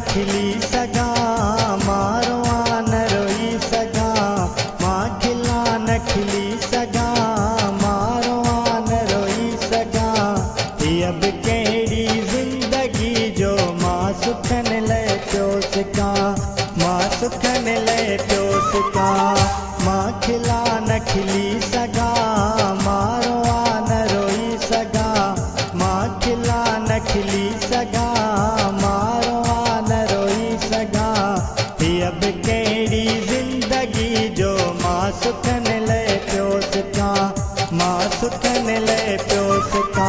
खिली सगा मारो न रोई सगा, माँ खिला न खिली सगा मारो न रोई सगा। अब कहिड़ी जिंदगी जो मां सुखन ले पियो सिका, मां सुखन ले पियो सिका। मां खिला न खिली सगा मारो न रोई सगा, मां खिला न खिली सगा मारो न रोई सगा। अब कहिड़ी जिंदगी जो मां सुखन ले पियो सिका, मां सुखन ले पियो सिका।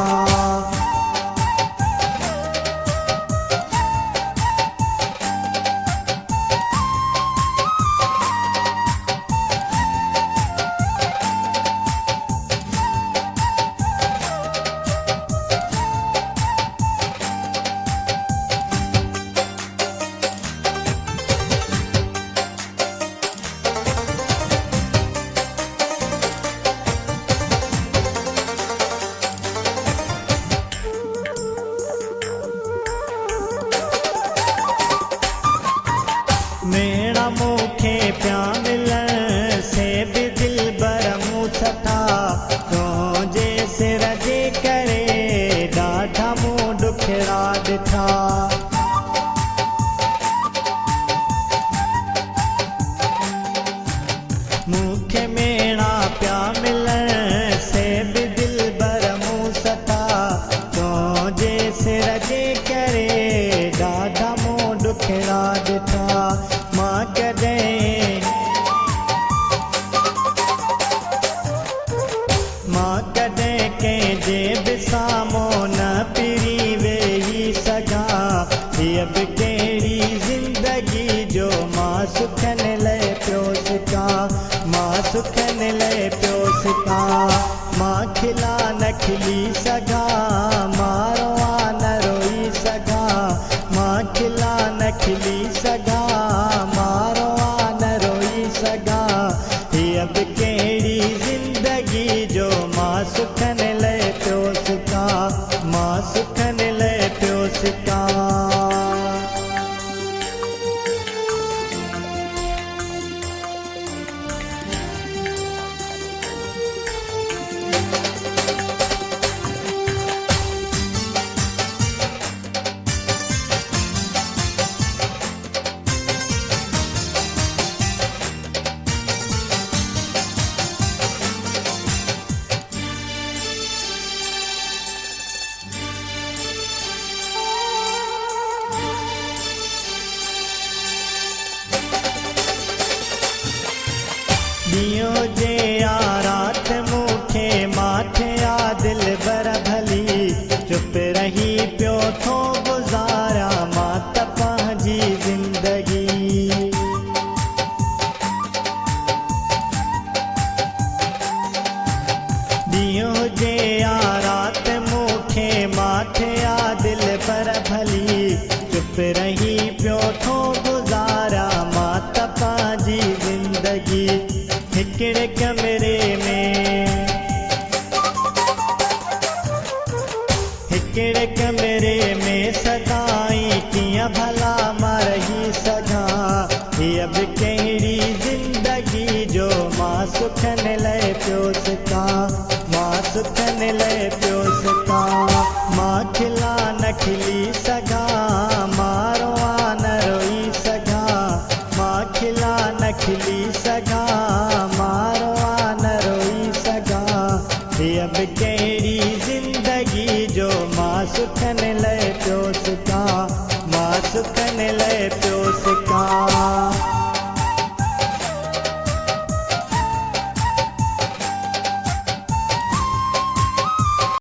मेरा मूंखे पिया मिलन से भी दिल बर मूं छठा, तुंहिंजे सिर जे करे ॾाढा मूं ॾुखिड़ा ॾिठा। मूंखे मेरा पिया मिलन से भी दिल बर मूं छठा, तुंहिंजे सिर जे करे ॾाढा मूं ॾुखिड़ा ॾिठा। मां कॾहिं कंहिंजे बि साम्हूं न पिरी वेही सघां। अब कहिड़ी जिंदगी जो मां सुखन ले पियो सिका, मां सुखन ले पियो सिका। मां खिला न खिली सघा मारो न रोई सघा, मां खिला न खिली सघा मारो न रोई सघा। अब कहिड़ी जिंदगी जो मां सुखन ले पियो सिका, मां सुखन ले पियो सिका। ॾींहों जे आ रात मूंखे माथे आ दिल बर भली, चुप रही पियो थो गुज़ारा मां त पंहिंजी ज़िंदगी। ॾींहों जे आ रात मूंखे माथे आ दिल बर भली, चुप रही पियो थो गुज़ारा मां त पंहिंजी ज़िंदगी। हिकिड़े कमरे में हिकिड़े कमरे में सदाई कीअं भला मां रही सघां। अब कहिड़ी जिंदगी जो मां सुखन ले पियो सिका, मां सुखन ले पियो सिका। मां खिला न खिली सघां